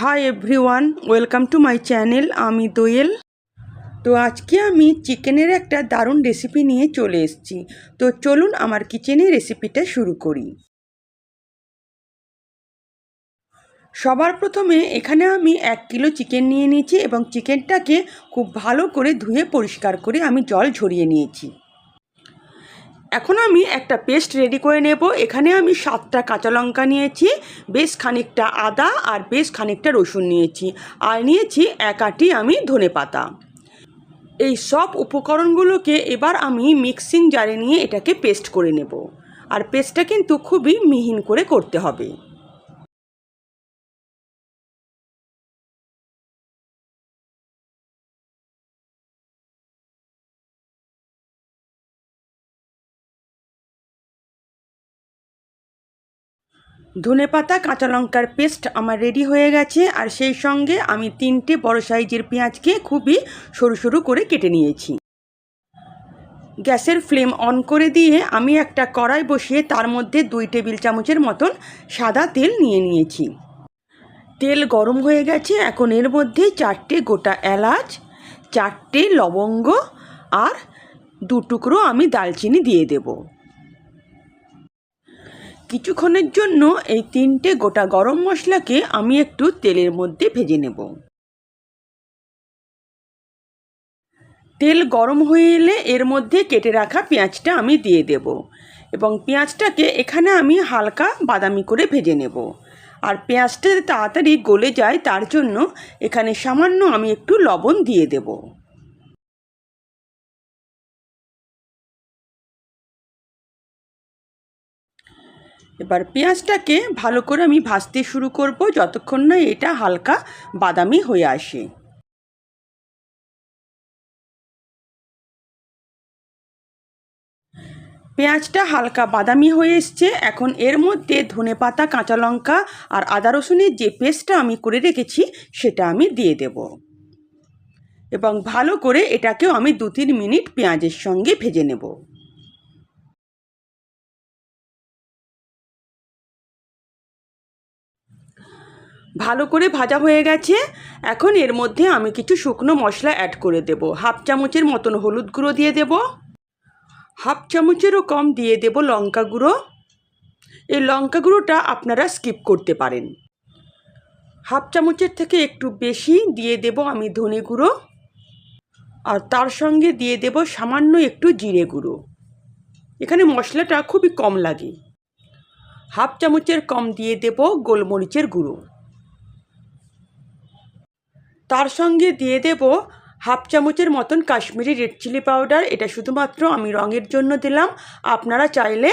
Hi everyone, welcome to my channel. আমি দোয়েল। তো আজকে আমি চিকেনের একটা দারুণ রেসিপি নিয়ে চলে এসেছি। তো চলুন আমার কিচেনে রেসিপিটা শুরু করি। সবার প্রথমে এখানে আমি 1 কিলো চিকেন নিয়ে নিয়েছি এবং চিকেনটাকে খুব ভালো করে ধুয়ে পরিষ্কার করে আমি জল ঝরিয়ে নিয়েছি। এখন আমি একটা পেস্ট রেডি করে নেব। এখানে আমি 7টা কাঁচা লঙ্কা নিয়েছি, বেশ খানিকটা আদা আর বেশ খানিকটা রসুন নিয়েছি, আর নিয়েছি 1 আঁটি আমি ধনেপাতা। এই সব উপকরণগুলোকে এবার আমি মিক্সিং জারে নিয়ে এটাকে পেস্ট করে নেব। আর পেস্টটা কিন্তু খুবই মিহিন করে করতে হবে। ধনেপাতা কাঁচা লঙ্কার পেস্ট আমার রেডি হয়ে গেছে। আর সেই সঙ্গে আমি 3টে বড় সাইজের পেঁয়াজকে খুবই সরু সরু করে কেটে নিয়েছি। গ্যাসের ফ্লেম অন করে দিয়ে আমি একটা কড়াই বসিয়ে তার মধ্যে 2 টেবিল চামচের মতন সাদা তেল নিয়ে নিয়েছি। তেল গরম হয়ে গেছে। এখন এর মধ্যে 4টে গোটা এলাচ, 4টে লবঙ্গ আর 2 টুকরো আমি দালচিনি দিয়ে দেব। কিছুক্ষণের জন্য এই 3টে গোটা গরম মশলাকে আমি একটু তেলের মধ্যে ভেজে নেব। তেল গরম হয়ে এলে এর মধ্যে কেটে রাখা পেঁয়াজটা আমি দিয়ে দেব এবং পেঁয়াজটাকে এখানে আমি হালকা বাদামি করে ভেজে নেব। আর পেঁয়াজটা তাড়াতাড়ি গলে যায় তার জন্য এখানে সামান্য আমি একটু লবণ দিয়ে দেব। এবার পেঁয়াজটাকে ভালো করে আমি ভাজতে শুরু করব যতক্ষণ না এটা হালকা বাদামি হয়ে আসে। পেঁয়াজটা হালকা বাদামি হয়ে এসছে। এখন এর মধ্যে ধনেপাতা, কাঁচা লঙ্কা আর আদা রসুনের যে পেস্টটা আমি করে রেখেছি সেটা আমি দিয়ে দেব এবং ভালো করে এটাকেও আমি 2-3 মিনিট পেঁয়াজের সঙ্গে ভেজে নেব। ভালো করে ভাজা হয়ে গেছে। এখন এর মধ্যে আমি কিছু শুকনো মশলা অ্যাড করে দেব। 1/2 চামচের মতন হলুদ গুঁড়ো দিয়ে দেব, 1/2 চামচেরও কম দিয়ে দেব লঙ্কা গুঁড়ো। এই লঙ্কা গুঁড়োটা আপনারা স্কিপ করতে পারেন। 1/2 চামচের থেকে একটু বেশি দিয়ে দেব আমি ধনে গুঁড়ো, আর তার সঙ্গে দিয়ে দেব সামান্য একটু জিরে গুঁড়ো। এখানে মশলাটা খুবই কম লাগে। 1/2 চামচের কম দিয়ে দেব গোলমরিচের গুঁড়ো। তার সঙ্গে দিয়ে দেব 1/2 চামচের মতন কাশ্মীরি রেড চিলি পাউডার। এটা শুধুমাত্র আমি রঙের জন্য দিলাম, আপনারা চাইলে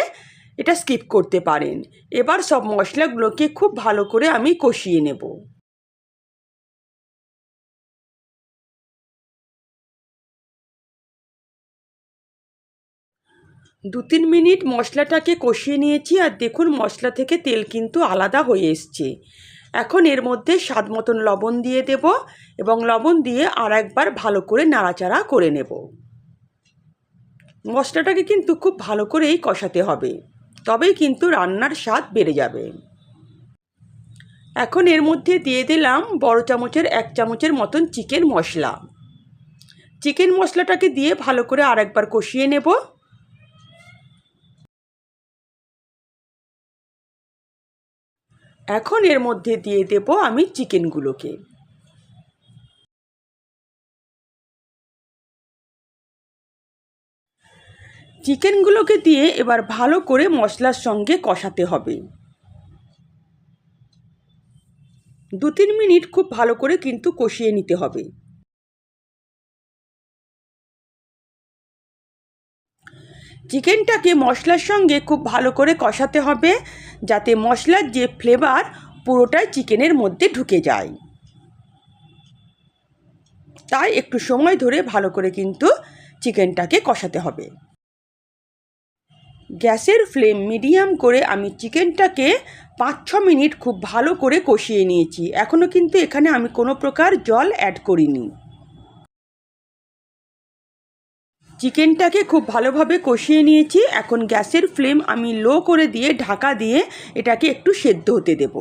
এটা স্কিপ করতে পারেন। এবার সব মশলাগুলোকে খুব ভালো করে আমি কষিয়ে নেব। 2-3 মিনিট মশলাটাকে কষিয়ে নিয়েছি। আর দেখুন মশলা থেকে তেল কিন্তু আলাদা হয়ে এসছে। এখন এর মধ্যে স্বাদ মতন লবণ দিয়ে দেব এবং লবণ দিয়ে আর একবার ভালো করে নাড়াচাড়া করে নেব। মশলাটাকে কিন্তু খুব ভালো করেই কষাতে হবে, তবেই কিন্তু রান্নার স্বাদ বেড়ে যাবে। এখন এর মধ্যে দিয়ে দিলাম বড় চামচের 1 চামচের মতন চিকেন মশলা। চিকেন মশলাটাকে দিয়ে ভালো করে আর একবার কষিয়ে নেব। এখন এর মধ্যে দিয়ে দেব আমি চিকেনগুলোকে। চিকেনগুলোকে দিয়ে এবার ভালো করে মশলার সঙ্গে কষাতে হবে। 2-3 মিনিট খুব ভালো করে কিন্তু কষিয়ে নিতে হবে। চিকেনটাকে মশলার সঙ্গে খুব ভালো করে কষাতে হবে যাতে মশলার যে ফ্লেভার পুরোটাই চিকেনের মধ্যে ঢুকে যায়। তাই একটু সময় ধরে ভালো করে কিন্তু চিকেনটাকে কষাতে হবে। গ্যাসের ফ্লেম মিডিয়াম করে আমি চিকেনটাকে 5-6 মিনিট খুব ভালো করে কষিয়ে নিয়েছি। এখনও কিন্তু এখানে আমি কোনো প্রকার জল অ্যাড করিনি। চিকেনটাকে খুব ভালোভাবে কষিয়ে নিয়েছি। এখন গ্যাসের ফ্লেম আমি লো করে দিয়ে ঢাকা দিয়ে এটাকে একটু সেদ্ধ হতে দেব।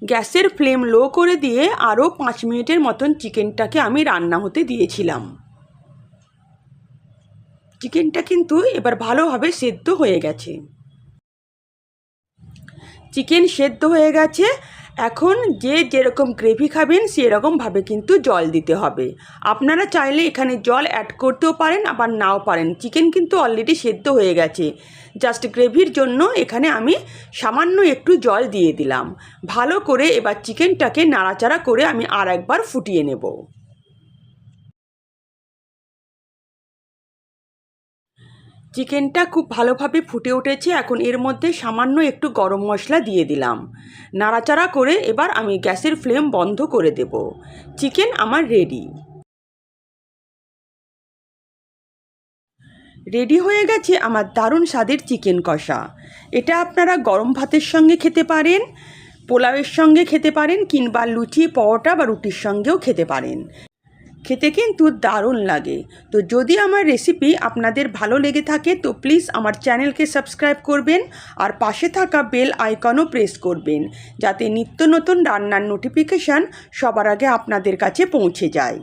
গ্যাসের ফ্লেম লো করে দিয়ে আরও 5 মিনিটের মতন চিকেনটাকে আমি রান্না হতে দিয়েছিলাম। চিকেনটা কিন্তু এবার ভালোভাবে সেদ্ধ হয়ে গেছে। চিকেন সেদ্ধ হয়ে গেছে। এখন যে যেরকম গ্রেভি খাবেন সেরকমভাবে কিন্তু জল দিতে হবে। আপনারা চাইলে এখানে জল অ্যাড করতেও পারেন, আবার নাও পারেন। চিকেন কিন্তু অলরেডি সেদ্ধ হয়ে গেছে, জাস্ট গ্রেভির জন্য এখানে আমি সামান্য একটু জল দিয়ে দিলাম। ভালো করে এবার চিকেনটাকে নাড়াচাড়া করে আমি আর একবার ফুটিয়ে নেব। চিকেনটা খুব ভালোভাবে ফুটে উঠেছে। এখন এর মধ্যে সামান্য একটু গরম মশলা দিয়ে দিলাম। নাড়াচাড়া করে এবার আমি গ্যাসের ফ্লেম বন্ধ করে দেব। চিকেন আমার রেডি। রেডি হয়ে গেছে আমার দারুণ স্বাদের চিকেন কষা। এটা আপনারা গরম ভাতের সঙ্গে খেতে পারেন, পোলাওয়ের সঙ্গে খেতে পারেন, কিংবা লুচি, পরোটা বা রুটির সঙ্গেও খেতে পারেন। খেতে কিন্তু দারুণ লাগে। তো যদি আমার রেসিপি আপনাদের ভালো লেগে থাকে তো প্লিজ আমার চ্যানেলকে সাবস্ক্রাইব করবেন, আর পাশে থাকা বেল আইকনও প্রেস করবেন, যাতে নিত্য নতুন রান্নার নোটিফিকেশান সবার আগে আপনাদের কাছে পৌঁছে যায়।